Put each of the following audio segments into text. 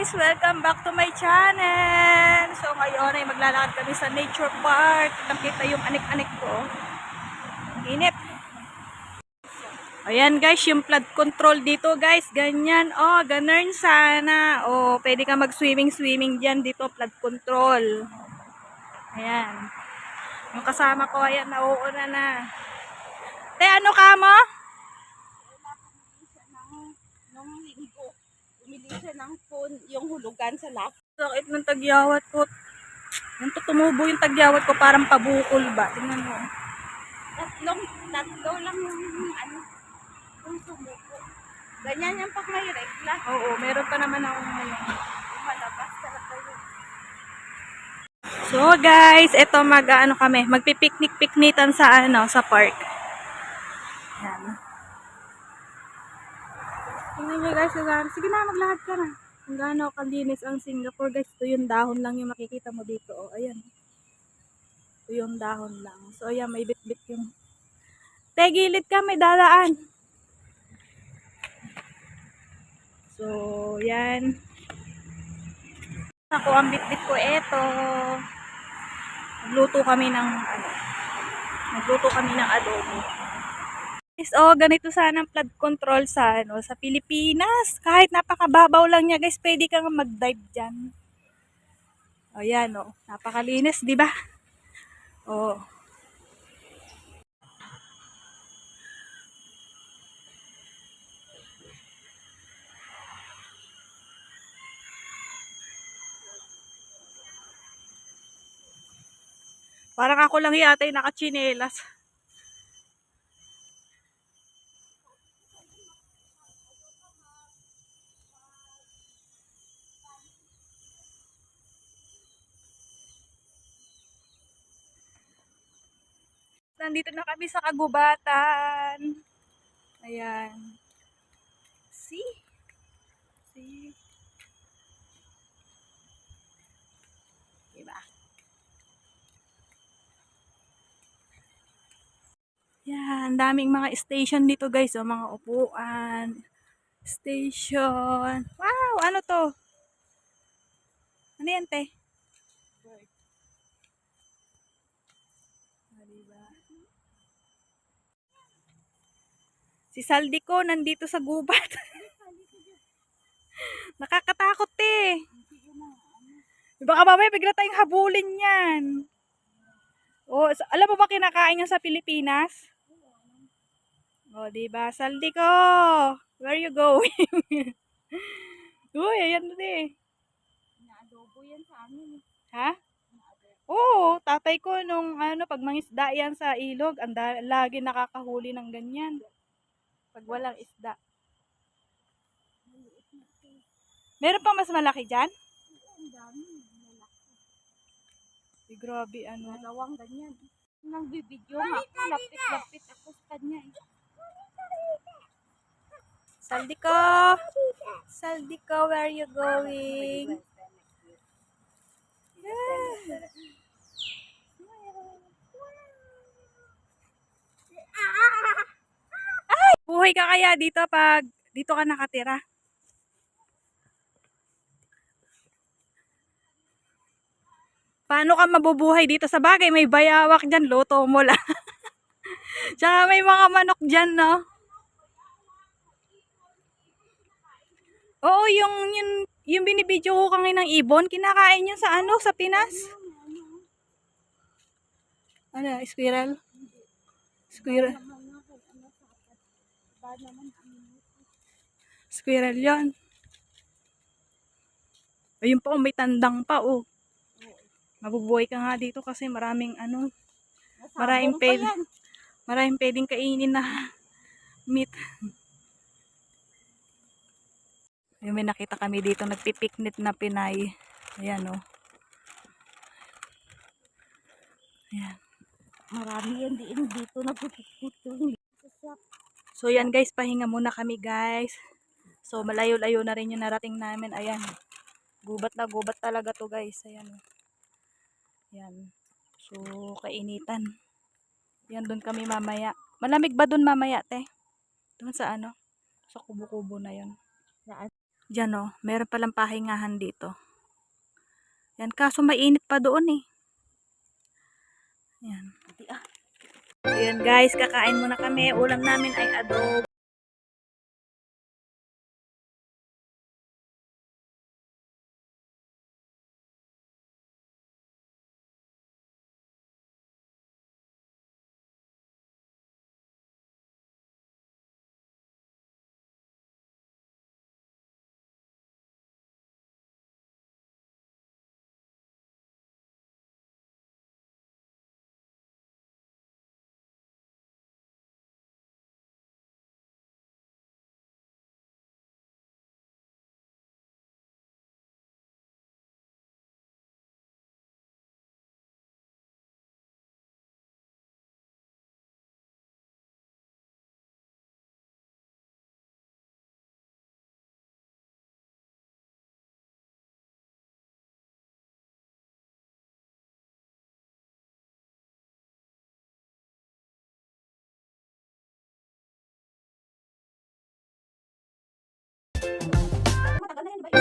guys! Welcome back to my channel! So ngayon ay maglalakad kami sa nature park. Nakita yung anik-anik ko. Init. Ayan guys, yung flood control dito guys. Ganyan. Oh, ganun sana. Oh, pwede ka mag-swimming dyan dito. Flood control. Ayan. Yung kasama ko, ayan, nauuna na. Te, ano ka mo? Nung linggo, umili siya ng phone, yung hulugan sa lap. Sakit ng tagyawat ko. Yan to, tumubo yung tagyawat ko, parang pabukol ba? Tingnan mo. Tatlo lang yung sumuko. Ganyan yung pag may regla. Oo, meron pa naman ako ngayon. Malabas talaga yun. So guys, eto kami, magpipiknik-piknitan sa sa park. Yan. Tingnan nyo guys, sige na, maglakad ka na. Kung gaano kalinis ang Singapore guys, ito yung dahon lang yung makikita mo dito. Oh, ayan. Ito yung dahon lang. So ayan, may bit-bit yung... Te, gilid ka, may dadaan. So, yan. Ako, ang bit-bit ko, eto. Nagluto kami ng adobo. Guys, ganito sana ang flood control sa sa Pilipinas. Kahit napakababaw lang niya, guys, pwede kang mag-dive diyan. Oh, yan napakalinis, 'di ba? Oh. Parang ako lang yata yung nakachinelas. Nandito na kami sa kagubatan. Ayan. See? Diba? Yan, daming mga station dito guys. Mga upuan. Station. Wow, ano to? Ano yan, te? Diba? Si Saldi ko nandito sa gubat. Nakakatakot, te. Baka mamaya bigla tayong habulin yan. Oh, alam mo ba kinakain yan sa Pilipinas? Oh, diba? Saldi ko. Where you going? Uy, ayan na eh. Naadobo yan sa amin. Ha? Oo, tatay ko nung pag mangisda yan sa ilog, lagi nakakahuli ng ganyan. Pag walang isda. Meron pa mas malaki dyan? Ang dami. Grabe, Dalawang ganyan. Nang bibidyo nga ako, lapit-lapit ako sa kanya. Saldi ko, where you going? Ay, buhay ka kaya dito pag dito ka nakatira? Paano ka mabubuhay dito sa bagay? May bayawak dyan, luto mo lang. Tsaka may mga manok dyan, no? Oo, yung binibidyo ko kanina ng ibon, kinakain yun sa sa Pinas. Ano, squirrel? Squirrel. Squirrel yun. Ayun pa, may tandang pa, oh. Mabubuhay ka nga dito kasi maraming maraming pwedeng kainin na meat. Ayun, may nakita kami dito, nagpipiknik na Pinay. Ayan, oh. Ayan. Marami yan dito nagpipiknik. So, yan guys, pahinga muna kami guys. So, malayo-layo na rin yung narating namin. Ayan. Gubat na gubat talaga to guys. Ayan, oh. Yan. So, kainitan. Yan, doon kami mamaya. Malamig ba doon mamaya, te? Doon sa Sa kubo-kubo na yon. Diyan oh, meron palang pahingahan dito. Yan, kaso mainit pa doon eh. Yan. Ayan guys, kakain muna kami. Ulam namin ay adobo. Matagal na yan, di ba?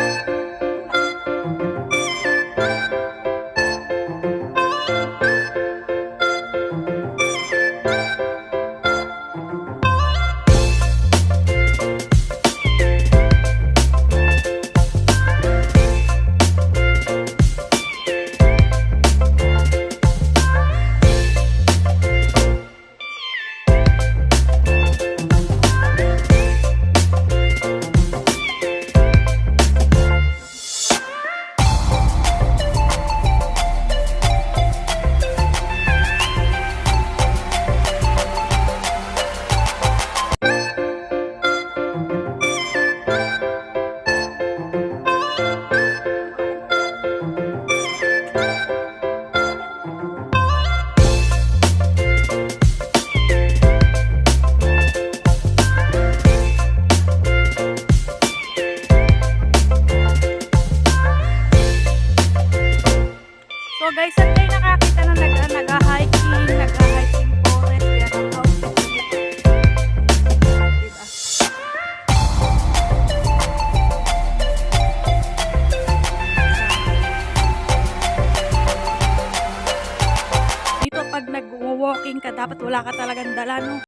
So guys, saan kayo nakakita na nag-hiking, nag-hiking forest, yan ang outfit nito. Diba? Dito pag nag-walking ka, dapat wala ka talagang dala, no?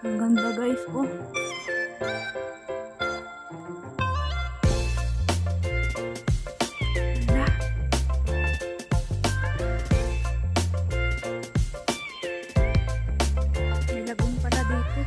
Ang ganda guys, oh. Ganda. May lagoon pala dito.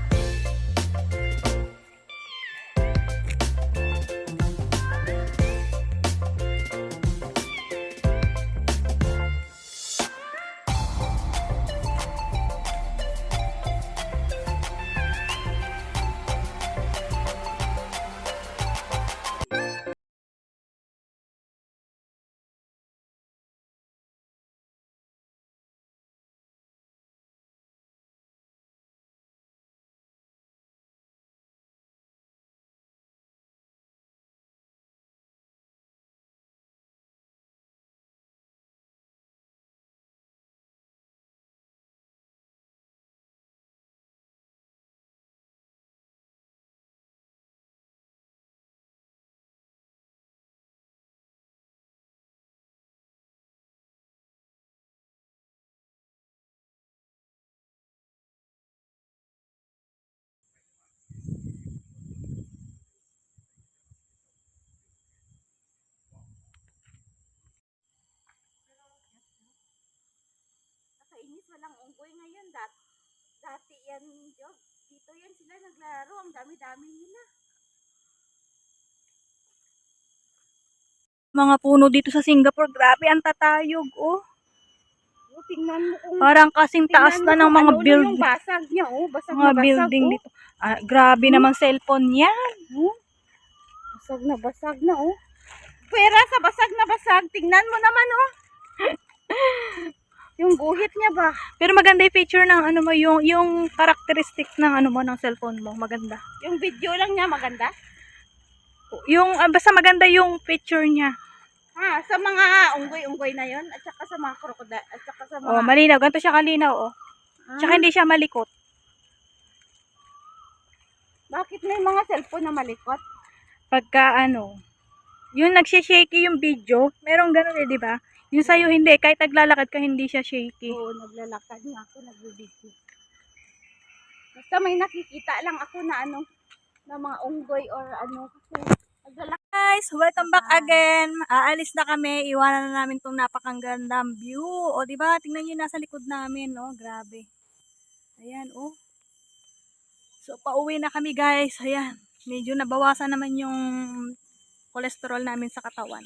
Nakainis, walang unggoy ngayon. Dati yan, Diyos. Dito yan sila naglaro. Ang dami-dami nila. Mga puno dito sa Singapore, grabe ang tatayog, oh. Oh, tingnan mo kung... Parang kasing taas na ng mga Yung basag niya, oh. Basag mga na basag, building oh. dito. Ah, grabe naman cellphone yan. Oh. Basag na, oh. Pera sa basag na basag. Tingnan mo naman, oh. Yung guhit niya ba? Pero maganda yung feature ng ano mo, yung characteristic ng ano mo, ng cellphone mo. Maganda. Yung video lang niya maganda? Yung, basta maganda yung feature niya. Sa mga unggoy-unggoy na yon at saka sa mga krokodil, at saka sa mga... Oh, malinaw. Ganito siya kalinaw, oh. Tsaka hindi siya malikot. Bakit may mga cellphone na malikot? Pagka ano, yung nagsha-shaky yung video, merong ganun eh, di ba? Yung sa'yo hindi, kahit naglalakad ka, hindi siya shaky. Oo, naglalakad nga ako, nagbibideo. Basta may nakikita lang ako na ano, na mga unggoy or ano, kasi naglalakad. Guys, welcome back again. Aalis na kami. Iwanan na namin tong napakagandang view. O, di ba? Tingnan niyo nasa likod namin, oh. Grabe. Ayan, oh. So, pauwi na kami, guys. Ayan. Medyo nabawasan naman yung cholesterol namin sa katawan.